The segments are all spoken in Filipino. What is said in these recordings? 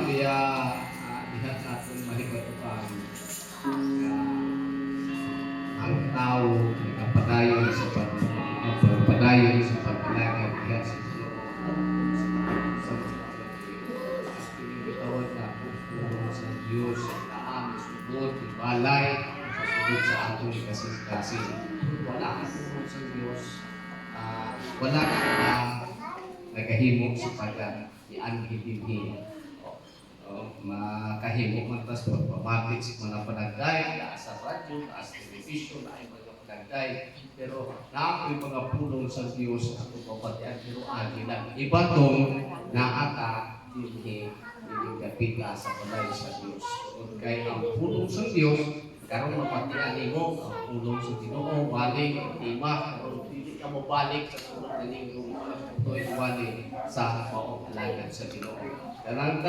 kaya dihat natin mahigatupan ang tao nagpadayon sa pagpadayon sa pagpalagay dihat sa bitawan na puro sa Diyos ang sugod, balay sugod sa atong kasi wala ka puro sa Diyos, wala ka nagahimo sa pag-ianghidinhi makahimo man tas pagpamatik sa mga panagday sa radyo, sa television ay mga panagday pero naako'y mga pulong sa Diyos sa pagpapatian pero lang iba tong naata hindi kapila sa balay sa Diyos kaya ang pulong sa Diyos karon mapatian mo ang pulong sa Ginoo balik ima karon dili ka mabalik sa sulod ning tutoy wali sa paualagan sa Ginoo tanan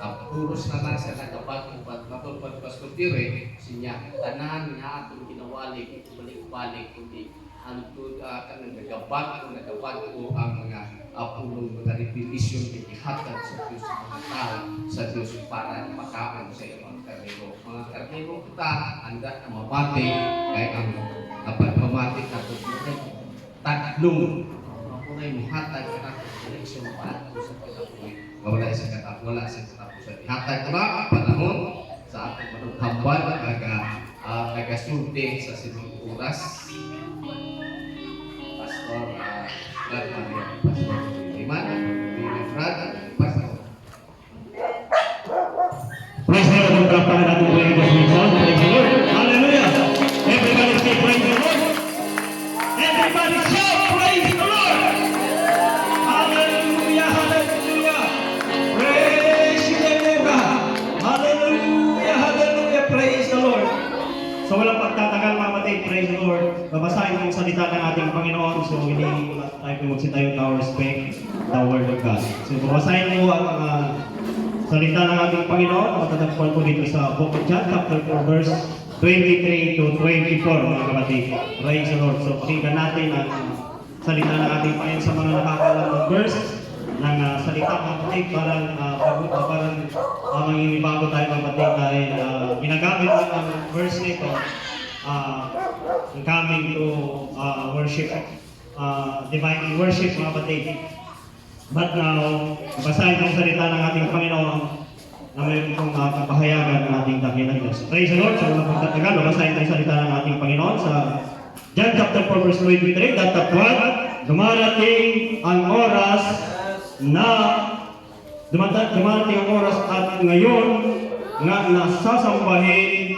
puros naman sa nagapag-upat matupad Pastor Dire sinya tanan nga atong ginawali balik-balik kundi hantod kanang nagapag ko ang mga pulong mga revelation ihatag sa Diyos sa mga tao sa Diyos para makaon sa mga karnero kita anda na mabati kay ang pagpamati nato tatlong mapunay muhatag ka nato direksyon para sa kinabuhi wala sa katapusan ihatag na panahon sa atong manughambal nagasulti sa sinong oras Pastor Brad Maria Pastor Iman Brad Pastor Praise the Lord. Magpapakita natin po yung Diyos. Praise the Lord. Hallelujah. Everybody say praise the Lord. Everybody shout praise the Lord. Hallelujah. Hallelujah. Praise the Lord. Hallelujah. Hallelujah. Praise the Lord. So walang pagtatagal mga kapatid, praise the Lord. Babasahin ko yung salita ng ating Panginoon. So hindi tayo magsitayo with our respect the Word of God. So babasahin mo ang mga salita ng ating Panginoon. Matatagpuan po dito sa Book of John, chapter 4, verse 23 to 24, mga kapatid. Praise the Lord. So pakinggan natin ang salita ng ating Panginoon sa mga nakakalam ng verse ng salita ng kapatid. Parang mangingibago tayo mga kapatid dahil ginagamit ang verse nito coming to worship, divine worship mga kapatid. But now, basahin ang salita ng ating Panginoon na mayroon kong kapahayagan ng ating dakilang Diyos. Praise the Lord. Sa mga pagtatagal, basahin ang salita ng ating Panginoon sa John chapter 4 verse 23. Datapwat, dumarating ang oras na dumarating ang oras at ngayon nga nasasambahin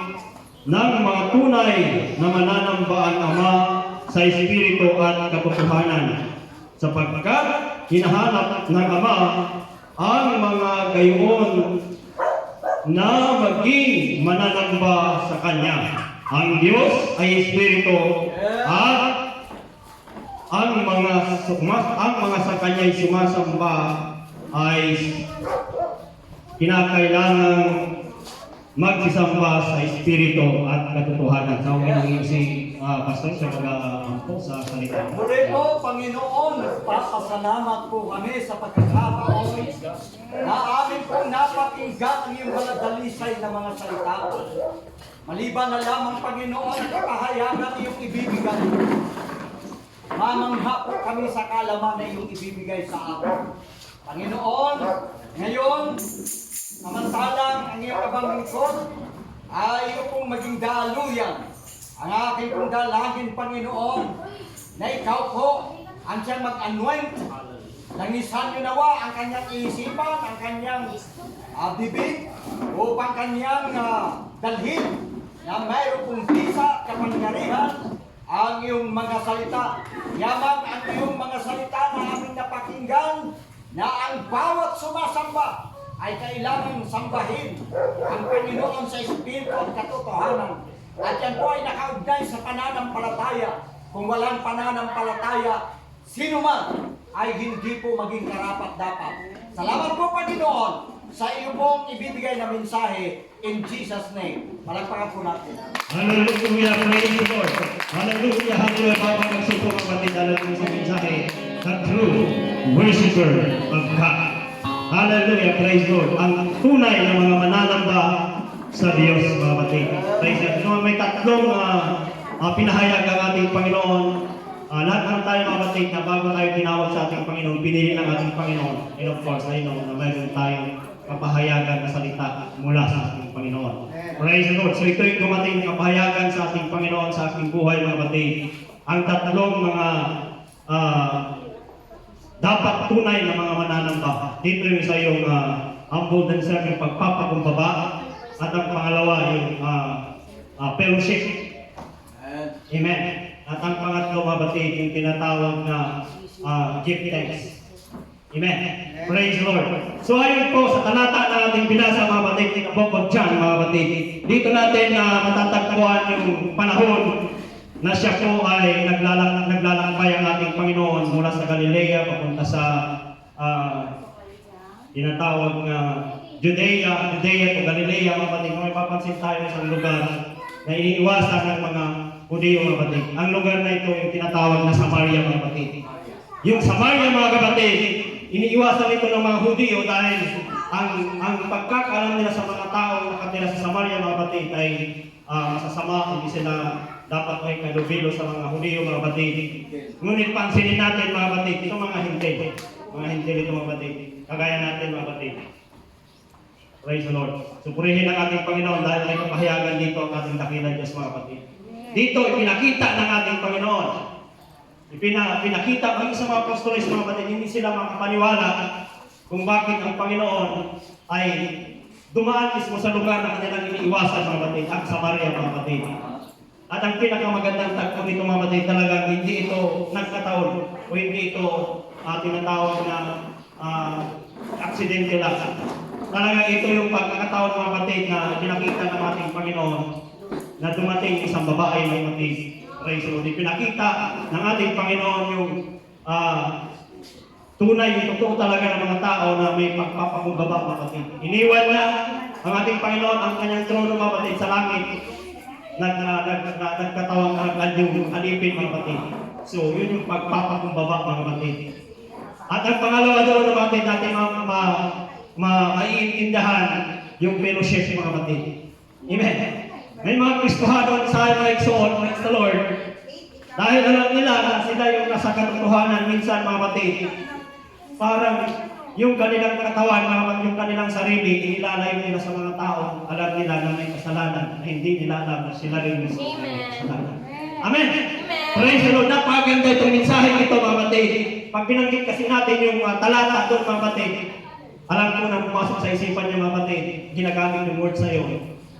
ng mga tunay na mananamba ang Ama sa Espiritu at katotohanan. Sapagkat hinahanap ng Ama ang mga gayon na maging mananamba sa Kanya. Ang Diyos ay Espiritu at ang mga sa Kanya'y sumasamba ay kinakailangang magsisamba sa Espiritu at katotohanan. Sa uminang si Pastor sa mga sa salita. Muli po, Panginoon, nagpapasalamat po kami sa pagkakataon na amin pong napakinggan ang iyong mga dalisay na mga salita. Maliban na lamang, Panginoon, kapahayagan iyong ibibigay. Mamangha po kami sa kalaman na iyong ibibigay sa amin. Panginoon, ngayon, samantalang ang iyong kabanglingkod ay upong maging daluyan. Ang aking pong dalangin, Panginoon, na ikaw po ang siyang mag-anoint. Langisan niyo nawa ang kanyang isipan, ang kanyang bibig, upang kanyang dalhin na mayroon pong bisa, kapangyarihan, ang iyong mga salita. Yaman ang iyong mga salita na aming napakinggan na ang bawat sumasamba ay kailangang sambahin ang Panginoon sa Espiritu at katotohanan. At yan po ay nakaugnay sa pananampalataya. Kung walang pananampalataya, sino man ay hindi po maging karapat-dapat. Salamat po, Panginoon, sa iyo pong ibibigay na mensahe in Jesus' name. Palagpakan po natin. Hallelujah, praise the Lord. Hallelujah, hallelujah. Bawang magsupong ang batid, alam mo sa mensahe, the true worshiper of God. Hallelujah, praise Lord. Ang tunay na mga mananamba sa Diyos, mga kapatid. Praise God. So, may tatlong pinahayag ang ating Panginoon. Lahat naman tayo, mga kapatid, na bago tayo tinawag sa ating Panginoon, pinili ng ating Panginoon. And of course, I know na mayroon tayong kapahayagan na salita mula sa ating Panginoon. Praise the Lord. So ito yung dumating na kapahayagan sa ating Panginoon, sa ating buhay, mga kapatid. Ang tatlong mga dapat tunay na mga mananamba. Dito yung isa yung humble themselves, yung pagpapakumbaba. At ang pangalawa yung fellowship. Amen. At ang pangatlo, mga kapatid, yung tinatawag na give thanks. Amen. Praise the Lord. So ayon po sa talata na ating binasa, mga kapatid, in the book of John, mga kapatid, dito natin matatagpuan yung panahon na siya po ay naglalakbay ang ating Panginoon mula sa Galilea papunta sa tinatawag na Judea to Galilea, mga kapatid. Kung may papansin tayo sa lugar na iniiwasan ng mga Hudiyo, mga kapatid. Ang lugar na ito yung tinatawag na Samaria, mga kapatid. Yung Samaria, mga kapatid, iniiwasan ito ng mga Hudiyo dahil ang pagkakalam nila sa mga tao na nakatira sa Samaria, mga kapatid, ay masasama, hindi sila dapat ay kalubilo sa mga Hudiyo, mga kapatid. Ngunit pansinin natin, mga kapatid, ito mga hintil. Mga hintil ito, mga kapatid. Kagaya natin, mga kapatid. Praise the Lord. Supurihin ang ating Panginoon dahil may kapahayagan dito ang ating dakilang Diyos, mga kapatid. Dito, ipinakita ng ating Panginoon. Pinakita ang isang mga apostoles, mga kapatid, hindi sila makapaniwala kung bakit ang Panginoon ay dumaan mismo sa lugar na kanilang iniiwasan, mga kapatid, ang Samaria, mga kapatid. At ang pinakamagandang tagpo nito, mga kapatid, talagang hindi ito nagkataon o hindi ito tinatawag na aksidente lang. Talagang ito yung pagkakataon, mga kapatid, na pinakita ng ating Panginoon na dumating isang babae, mga kapatid. Praise the Lord. Pinakita ng ating Panginoon yung tunay, yung totoo talaga ng mga tao na may pagpapakumbaba, mga kapatid. Iniwan na ang ating Panginoon ang kanyang trono, mga kapatid, sa langit. Nagkatawang yung alipin, mga kapatid. So, yun yung pagpapakumbaba, mga kapatid. At ang pangalawa doon, mga kapatid, natin maiintindahan yung fellowship, mga kapatid. Amen. May mga Kristohanon sa mga igsoon, praise the Lord. Dahil alam nila na sila yung nasa katotohanan, minsan, mga kapatid, parang yung kanilang katawan, yung kanilang sarili, inilalayo nila sa mga tao. Alam nila na may kasalanan, na hindi nila alam na sila rin may kasalanan. Amen. Praise the Lord. Napakaganda itong mensahe ito, mga kapatid. Pag binanggit kasi natin yung talata doon, mga kapatid, alam ko na pumasok sa isipan niyo, mga kapatid, ginagamit yung word sa iyo.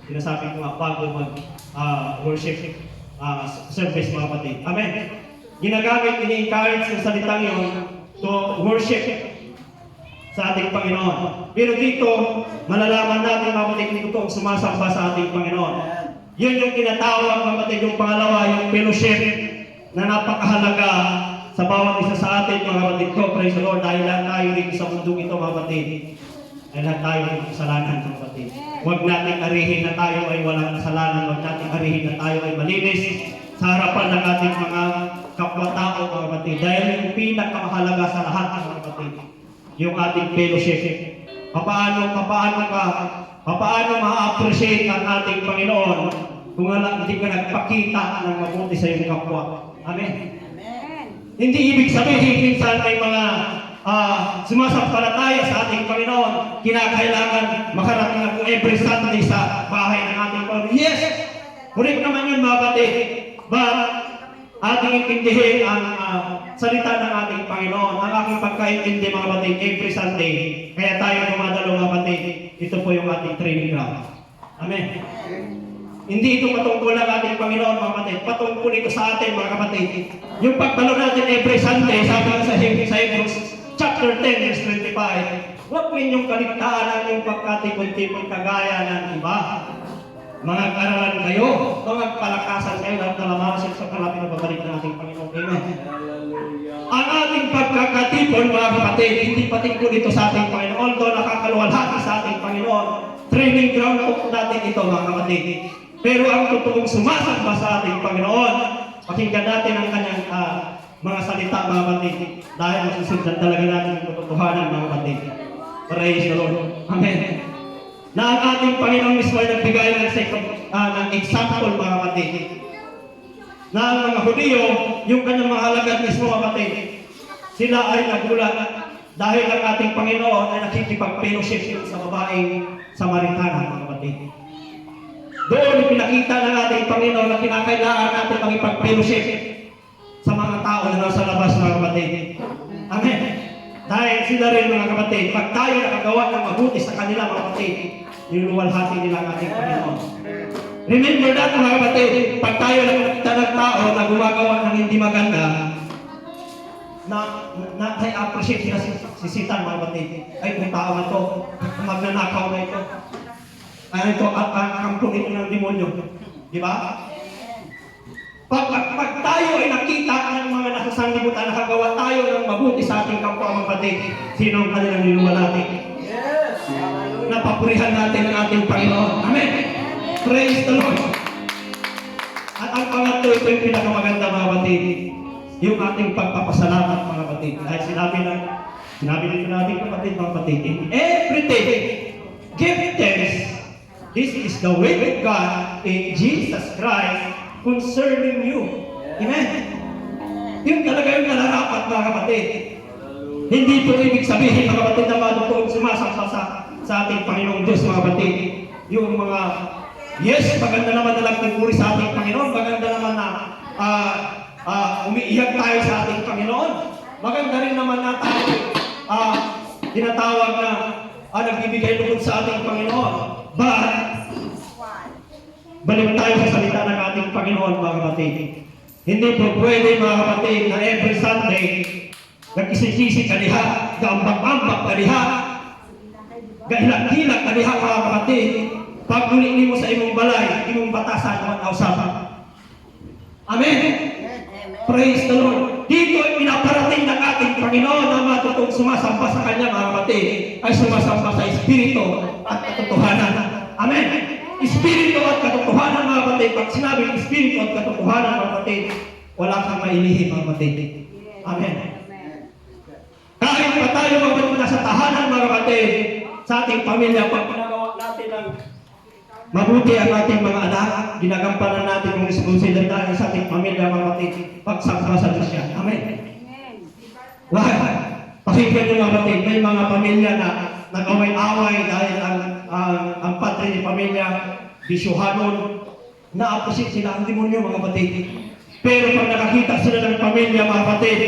Sinasabi ko nga bago mag-worship service, mga kapatid. Amen. Ginagamit, ini-encourage yung salitang yun to worship sa ating Panginoon. Pero dito, malalaman natin, mga kapatid, kung ito ang sumasamba sa ating Panginoon. Yun yung tinatawag, mga kapatid, yung pangalawa, yung fellowship na napakahalaga sa bawat isa sa atin, mga kapatid ko. Praise the Lord. Dahil lang tayo dito sa mundong ito, mga kapatid. Dahil lang tayo ng kasalanan, mga kapatid. Huwag natin arihin na tayo ay walang kasalanan. Huwag natin arihin na tayo ay malinis sa harapan ng ating mga kapwa-tao, mga kapatid. Dahil yung pinakamahalaga sa lahat, mga kapatid, yung ating fellowship. Paano ma-appreciate ang ating Panginoon kung hindi ka nagpakita ng mabuti sa iyong kapwa. Amen. Hindi ibig sabihin minsan may mga sumasampalataya sa ating Panginoon, kinakailangan makarating ako every Sunday sa bahay ng ating Panginoon. Yes! Correct naman yun, mga kapatid. But ating intindihin ang salita ng ating Panginoon. Ang aking pagkaintindi, mga kapatid, every Sunday. Kaya tayo dumadalo, mga kapatid. Ito po yung ating training ground. Amen. Hindi ito patungkol ng ating Panginoon, mga kapatid. Patungkol ito sa atin, mga kapatid. Yung pagdalo natin every Sunday, sabi nga sa Hebrews chapter 10, verse 25, huwag ninyong kaligtaan ang yung pagkatipon-tipon kagaya ng iba. Mga karalan kayo, mga palakasan kayo, lahat na lamasin sa kalapit na babalik ng ating Panginoon. Amen. Ang ating pagkakatipon, mga kapatid, hindi patungkol ito sa ating Panginoon. Although nakakaluwalhati sa ating Panginoon, training ground po natin ito, mga kapatid. Pero ang totoong sumasamba sa ating Panginoon, pakinggan natin ang kanyang mga salita, mga kapatid, dahil masusundan talaga natin yung katotohanan, mga kapatid. Praise the Lord. Amen. Na ang ating Panginoon mismo ay nagbigay ng example, mga kapatid. Na ang mga Hudyo, yung kanyang mga alagad mismo, mga kapatid, sila ay nagulat dahil ang ating Panginoon ay nakikipag-fellowship sa babaeng Samaritana, mga kapatid. Doon ipinakita ng ating Panginoon na kinakailangan natin makipag-fellowship sa mga tao na nasa labas, mga kapatid. Amen. Dahil sila rin, mga kapatid, pag tayo nakagawa ng mabuti sa kanila, mga kapatid, niluwalhati nila ang ating Panginoon. Remember that, mga kapatid, pag tayo nakita ng tao na gumagawa ng hindi maganda, na appreciate sila si Satan, mga kapatid. Ay, kung tao na to, magnanakaw na ito. Ano ito, kampong ito ng demonyo. Di ba? Pag tayo ay nakita ng mga nasasanglibutan, nakagawa tayo ng mabuti sa ating kapwa, mga kapatid, sino ang kanilang niluwalhati? Yes! Hallelujah! Napapurihan natin ang ating Panginoon. Amen! Praise the Lord! At ang pangatlo, ito yung pinakamaganda, mga kapatid, yung ating pagpapasalamat, mga kapatid. Dahil sinabi dito natin, kapatid, mga kapatid, in everything, give thanks. This is the will of God in Jesus Christ concerning you. Amen? Yun talaga yung nararapat, mga kapatid. Hindi po ibig sabihin, mga kapatid, na madutoon sumasamba sa ating Panginoong Diyos, mga kapatid. Yung mga, yes, maganda naman na lang tungkuri sa ating Panginoon, maganda naman na umiiyak tayo sa ating Panginoon. Maganda rin naman na tayo tinatawag na nagbibigay lugod sa ating Panginoon. But, balik tayo sa salita ng ating Panginoon, mga kapatid. Hindi po pwede, mga kapatid, na every Sunday, nag-isisisi ka diha, gaambak-ambak ka diha, gahilak-hilak ka diha, mga kapatid. Pag uli mo sa imong balay, imong batasan naman kausapan. Amen? Praise the Lord. Dito ay pinaparating ng ating Panginoon na matutong sumasamba sa Kanya, mga kapatid, ay sumasamba sa Espiritu at katotohanan. Amen? Espiritu at katotohanan, mga kapatid. Pag sinabing Espiritu at katotohanan, mga kapatid, wala kang mailihim, mga kapatid. Amen? Kahit pa tayo, mga kapatid, nasa tahanan, mga kapatid, sa ating pamilya, pag pinagawa natin ng mabuti ang ating mga anak, ginagampanan natin yung responsibilidad sa ating pamilya, mga kapatid, pagsamba sa Diyos yan. Amen? Why? Pakinggan nyo, mga kapatid, may mga pamilya na nag-away-away dahil ang padre ni pamilya, bisyuhanon, na-appreciate sila ang demonyo, mga kapatid. Pero pag nakakita sila ng pamilya, mga kapatid,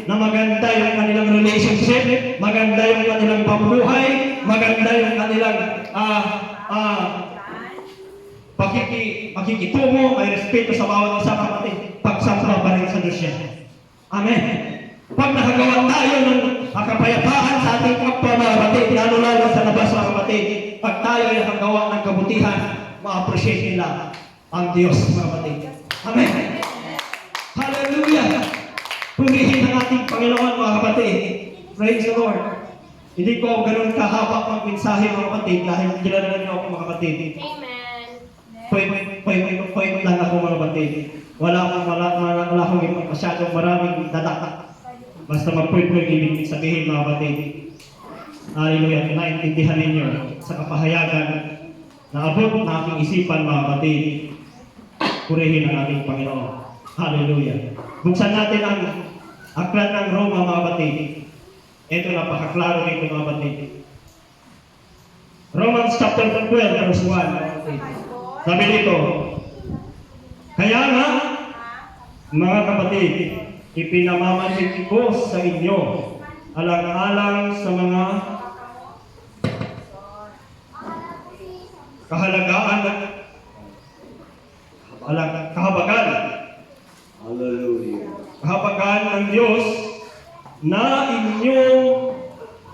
na maganda yung kanilang relationship, maganda yung kanilang pamumuhay, maganda yung kanilang pakikitungo, may respeto sa bawat isa, kapatid, pagsamba pa rin sa Diyos yan. Amen. Pag nakagawa tayo ng kapayapaan sa ating kapwa, mga kapatid, lalo-lalo sa labas, mga kapatid, pag tayo ay nakagawa ng kabutihan, ma-appreciate nila ang Diyos, mga kapatid. Amen. Hallelujah. Purihin ang ating Panginoon, mga kapatid. Praise the Lord. Hindi ko ganun kahaba ang mensahe, mga kapatid, dahil kilala niyo ako, mga kapatid. Point lang ako, mga kapatid. Wala akong masyadong maraming dadak. Basta mag-point ibig sabihin, mga kapatid. Hallelujah. Naintindihan ninyo sa kapahayagan na abot na aking isipan, mga kapatid. Purihin ang ating Panginoon. Hallelujah. Buksan natin ang aklat ng Roma, mga kapatid. Ito, napakaklaro nito, mga kapatid. Romans chapter 12, verse 1, mga kapatid. Sabi dito, kaya nga, mga kapatid, ipinamamanig ko sa inyo, alang-alang sa mga kahabagan. Hallelujah. Kahabagan ng Diyos na inyong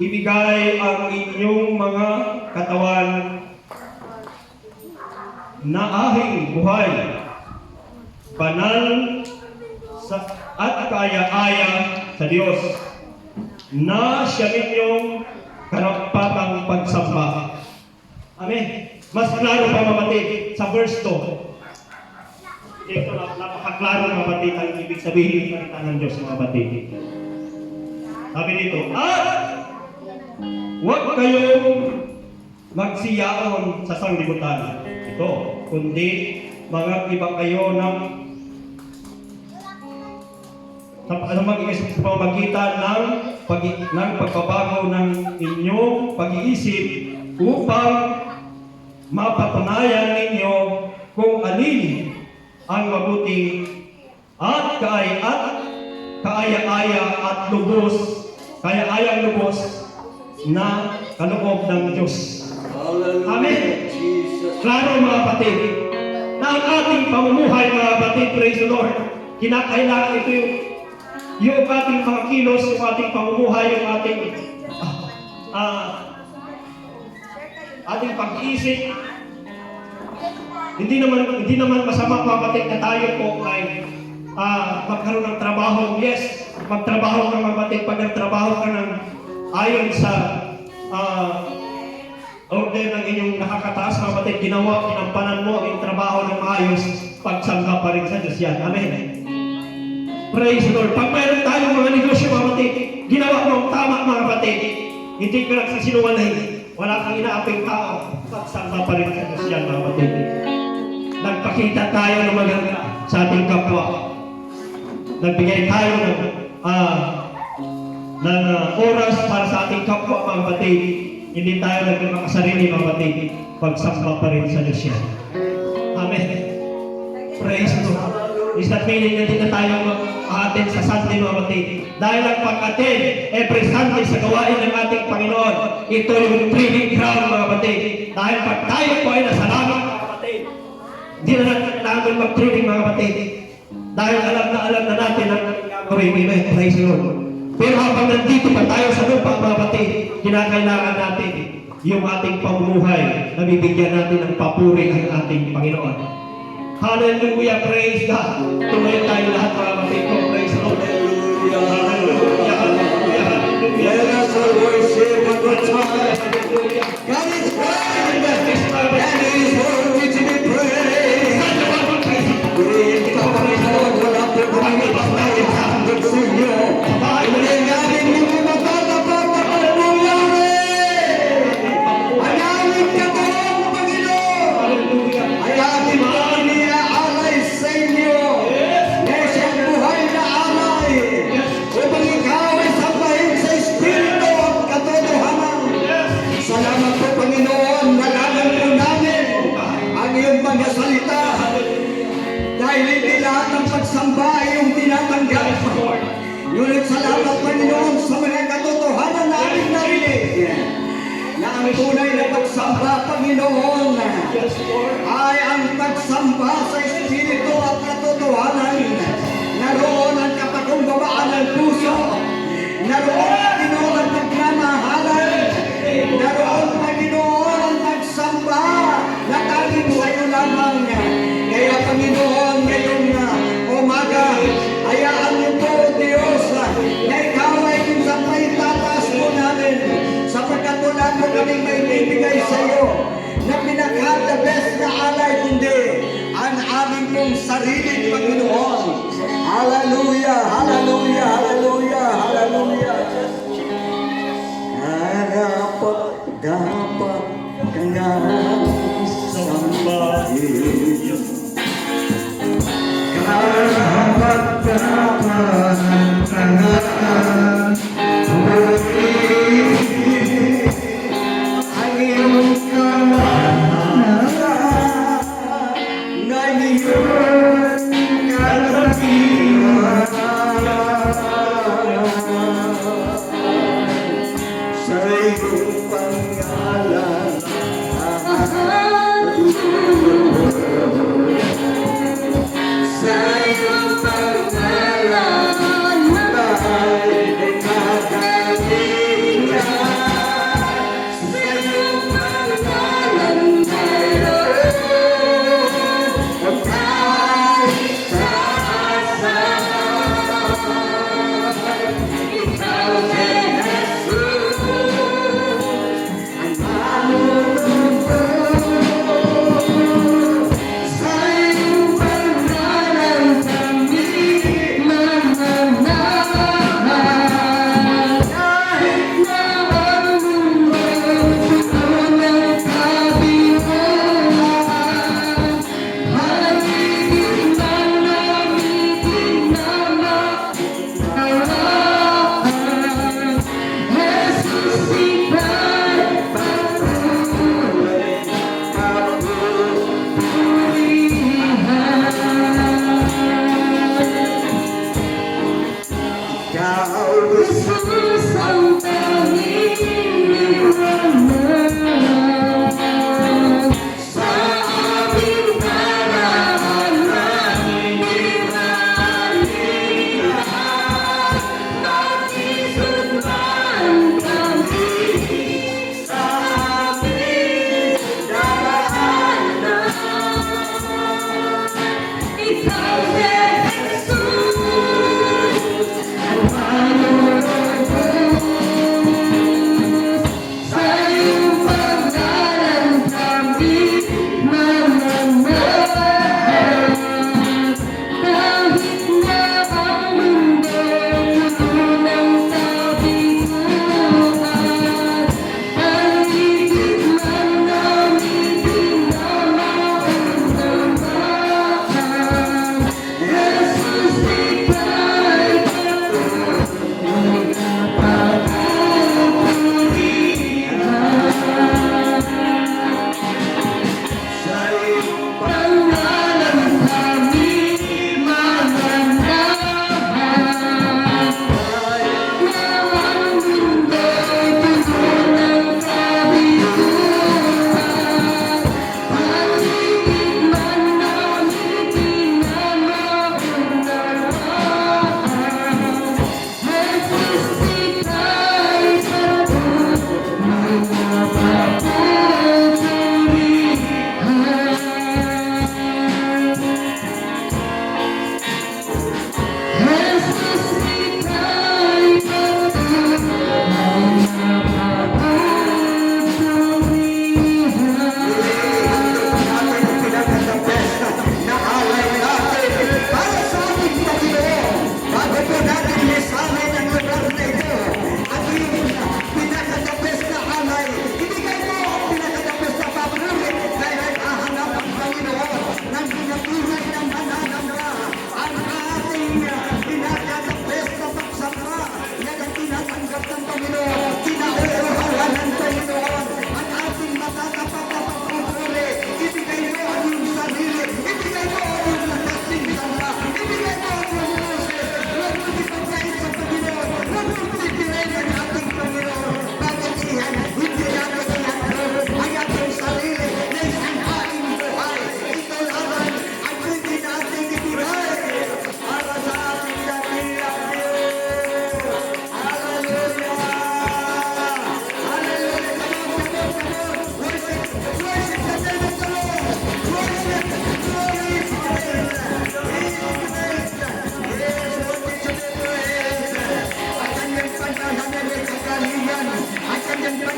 ibigay ang inyong mga katawan na ahing buhay, banal at kaya-aya sa Diyos, na siya ninyong karapatang pagsamba. Amen. Mas klaro pa, kapatid, sa verse 2. Dito napakaklaro, kapatid, ang ibig sabihin ng salita ng Diyos, mga kapatid. Sabi dito, huwag kayong magsiyaon sa sanglibutan ito, kundi mag-iba kayo ng sa pamagitan ng pagbabago ng inyong pag-iisip upang mapatunayan ninyo kung alin ang mabuti at kaaya-aya at kaya-ayang lubos na kaloob ng Diyos. Amen. Klaro mga kapatid, na ang ating pamumuhay mga kapatid, praise the Lord, kinakailangan ito yung ating mga kilos, yung ating pamumuhay, yung ating pag-iisip. Hindi naman masama mga kapatid na tayo po ay magkaroon ng trabaho. Yes, magtrabaho ng mga kapatid. Pag nagtrabaho ka ng ayon sa order ng inyong nakakataas mga kapatid, ginampanan mo ang trabaho ng maayos, pagsangka pa rin sa Diyos yan. Amen. Praise the Lord. Pag mayroon tayong mga negosyo mga kapatid, ginawa mo ang tama mga kapatid, hindi ka nagsisinungaling, wala kang inaaping tao, pagsangka pa rin sa Diyos yan mga kapatid. Nagpakita tayo ng maganda sa ating kapwa. Nagbigay tayo ng oras para sa ating kapwa mga kapatid. Hindi tayo nagmakasarili mga kapatid, pagsangka pa rin sa Diyos yan. Amen. Praise the Lord. Is that meaning na hindi na tayo mag-attend sa Sunday mga kapatid? Dahil ang pag-attend every Sunday sa gawain ng ating Panginoon, ito yung training ground mga kapatid. Dahil pag tayo po ay nasa langit mga kapatid, hindi na natin kailangan mag-training mga kapatid. Dahil alam na natin ang gagawin. Amen. Praise the Lord. Pero habang nandito pa tayo sa lupa mga kapatid, kinakailangan natin yung ating pamumuhay na bibigyan natin ng papuri ang ating Panginoon. Hallelujah, praise God. Tumayo tayo lahat mga kapatid ko. Praise the Lord. Hallelujah, hallelujah, hallelujah, hallelujah. Let us all worship at one time. God is great and He is worthy to be praised. Praise the Panginoon, wala po kami tayo sa hanggang sa inyo. Ang aming mga matatapat na hallelujah. Ang aming katuwang Panginoon. Ang aming pag-iaalay sa inyo. Yes, ang buhay na alay. Upang ikaw ay sampahin sa Espiritu at katotohanan. Salamat po Panginoon, nalaman po namin ang iyong mga salita. Dahil hindi lahat ng pagsamba ay iyong tinatanggap. Ngunit salamat Panginoon sa mga katotohanan na aming narinig. Na ang tunay na pagsamba Panginoon ay ang pagsamba sa Espiritu at katotohanan. Naroon ang kapakumbabaan ng puso. Naroon Panginoon ang pagmamahalan. Naroon Panginoon ang pagsamba na tanging sa iyo lamang. Kaya Panginoon ngayong umaga, hayaan niyo po Diyos na ikaw ay minsan pa itataas po namin sapagkat wala po kaming may bibigay sa iyo na pinaka-the best na alay kundi ang aming pong sarili Panginoon. Hallelujah, hallelujah, hallelujah, hallelujah. Dapat ka nga sambahin. Dapat ka nga ang iyong kamanalan na iyong kalabihan sa iyong pangalan. Sa iyong pangalan ay nagkakalinga. Sa iyong pangalan mayroon kahit saan. Ikaw si Jesus, ang manunod.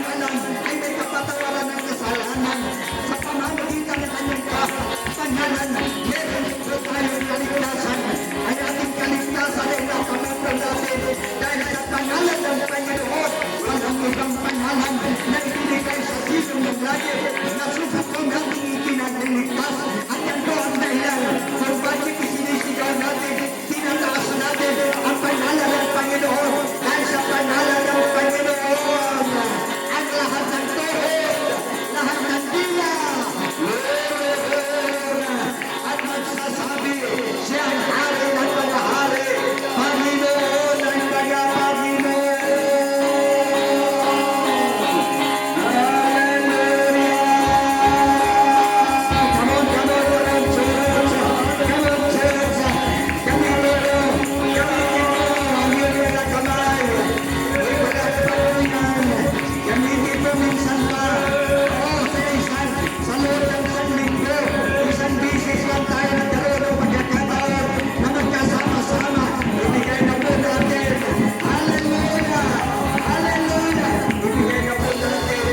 kanyang alam ay may kapatawaran ng kasalanan. Sa pamamagitan ng kanyang kapangalan, meron po tayong kaligtasan. Ay ating kaligtasan ay nakamampan natin dahil sa pangalan ng Panginoon, walang ibang pangalan na ibinigay sa silong ng langit na subukong nating ikinagligtas. At yan po ang dahilan kung bakit isinisigaw natin, tinataas natin ang pangalan ng Panginoon. Dahil sa pangalan ng Panginoon, ang lahat ng tuhod, lahat ng dila, at magsasabi, siya ang hari ng mga hari, Panginoon ng mga Panginoon. Hallelujah! Come on, church! Come on, church! Kami lolo, kami dito, hanggang na kamay. Wala patungan. Kami dito minsan pa. Sa loob ng isang linggo, isang bisis lang tayo nagkaroon ng pagkakataon na magkasama-sama. Ibigay na po natin. Hallelujah! Hallelujah! Ibigay na po natin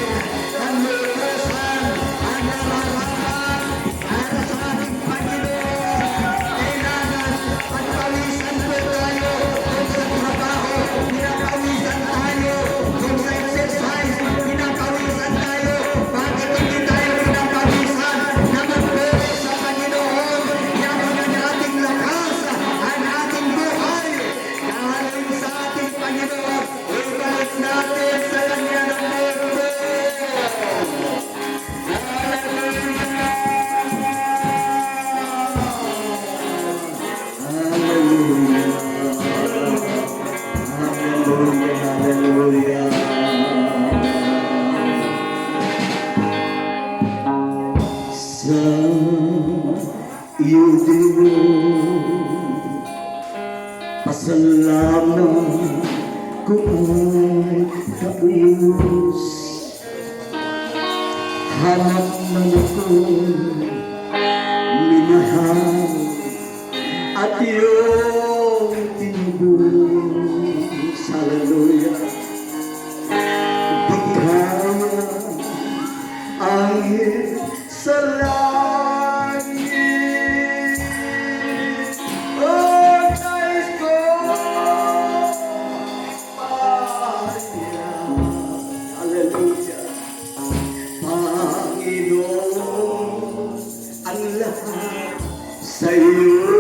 ang lurusan, ang nararamdaman para sa ating Panginoon. Kailangan pagpawisan po tayo kung sa trabaho, pinapawisan tayo kung sa exercise, pinapawisan tayo. Bakit hindi tayo pinapawisan na magpuri sa Panginoon? Yaman ang ating lakas, ang ating buhay. Galing sa ating Panginoon, ibalik natin sa Kanya ng mundo. Sa iyo din pasalamat ko ang taus. Hanap ng ako'y minahal at iyong tinubos. Hallelujah! Di kaya ang sa langit. Oh, nais ko hallelujah. Panginoon, ang lahat sa iyo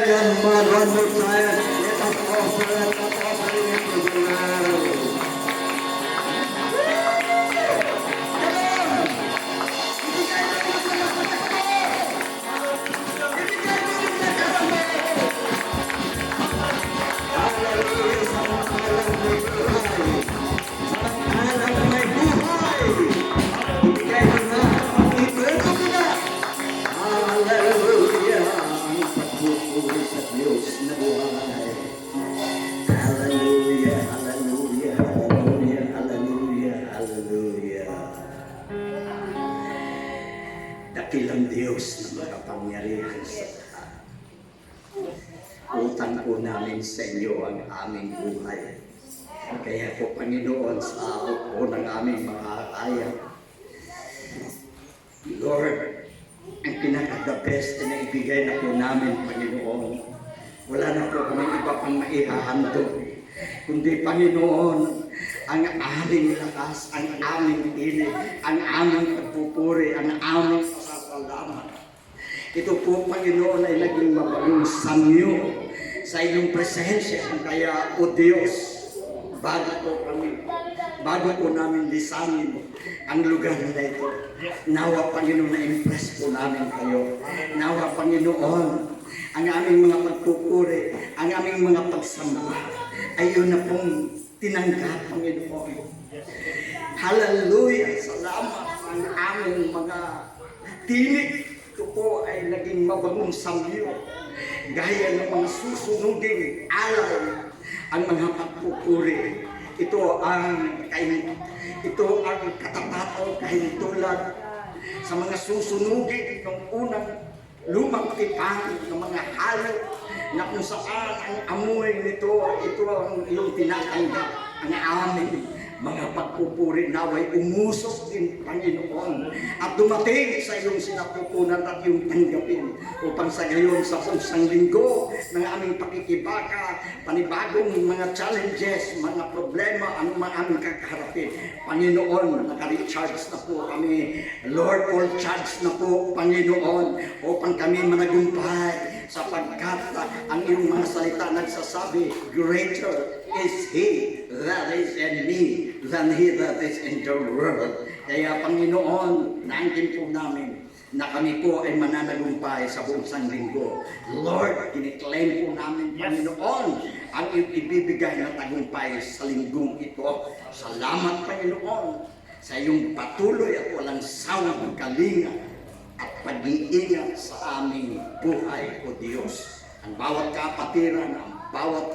and one more time. Let us offer and offering it to the Lord. Hallelujah, hallelujah, hallelujah, hallelujah, hallelujah. Dakilang Diyos na makapangyarihan sa lahat. Utang po namin sa inyo ang aming buhay. Kaya po, Panginoon, sa abot po ng aming mga kaya, Lord, ang pinaka-the best na ibigay na po namin, Panginoon. Wala na po kami iba pang maihahandog, kundi, Panginoon, ang aming lakas, ang aming inig, ang aming pagpupuri, ang aming pasasalamat. Ito po, Panginoon, ay naging mabagong samyo sa iyong presensya. Kaya, O Diyos, bago po namin lisanin ang lugar na ito, nawa, Panginoon, na-impress po namin kayo. Nawa, Panginoon, ang aming mga pagpupuri, ang aming mga pagsamba, ay yun na pong tinanggap, Panginoon. Hallelujah! Salamat ang aming mga tinig. Ito po ay naging mabagong samyo. Gaya ng mga susunuging alay, ang mga pagpupuri. Ito ang katataw kahintulad sa mga susunugin ng unang lumang tipan ng mga hayop na kung saan ang amoy nito, ito ang iyong tinatanggap, ang aming mga pagpupuri naway umusok din, Panginoon, at dumating sa iyong sinapupunan at iyong tanggapin upang sa gayon sa isang linggo ng aming pakikibaka, panibagong mga challenges, mga problema, ang mga aming kakaharapin. Panginoon, naka-recharge na po kami. Lord, all charge na po, Panginoon, upang kami managumpay sapagkat ang iyong mga salita nagsasabi, greater is He that is in me than he that is in the world. Kaya, Panginoon, naangkin po namin na kami po ay mananagumpay sa buong sanglinggo. Lord, kiniklaim po namin, Panginoon, ang ibibigay na tagumpay sa linggong ito. Salamat, Panginoon, sa iyong patuloy at walang sawang kalinga at pag-iingat sa aming buhay, O Diyos. Ang bawat kapatiran, ang bawat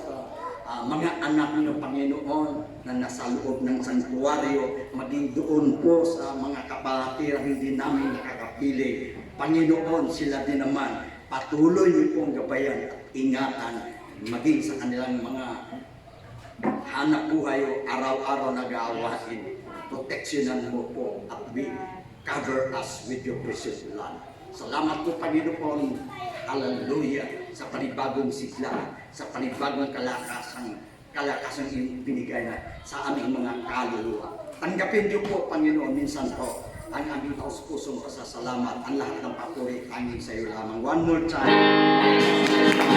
mga anak ng Panginoon na nasa loob ng santuaryo, maging doon po sa mga kapatiran hindi namin nakakapili. Panginoon, sila din naman, patuloy niyo pong gabayan at ingatan, maging sa kanilang mga hanap buhay o araw-araw na gaawain. Proteksyonan mo po at cover us with your precious blood. Salamat po, Panginoon. Hallelujah. Sa panibagong sigla, sa panibagong kalakasang binigay na sa aming mga kaluluwa. Tanggapin niyo po, Panginoon, minsan po ang aming taus-pusong pasasalamat, ang lahat ng papuri tanging sa iyo lamang. One more time.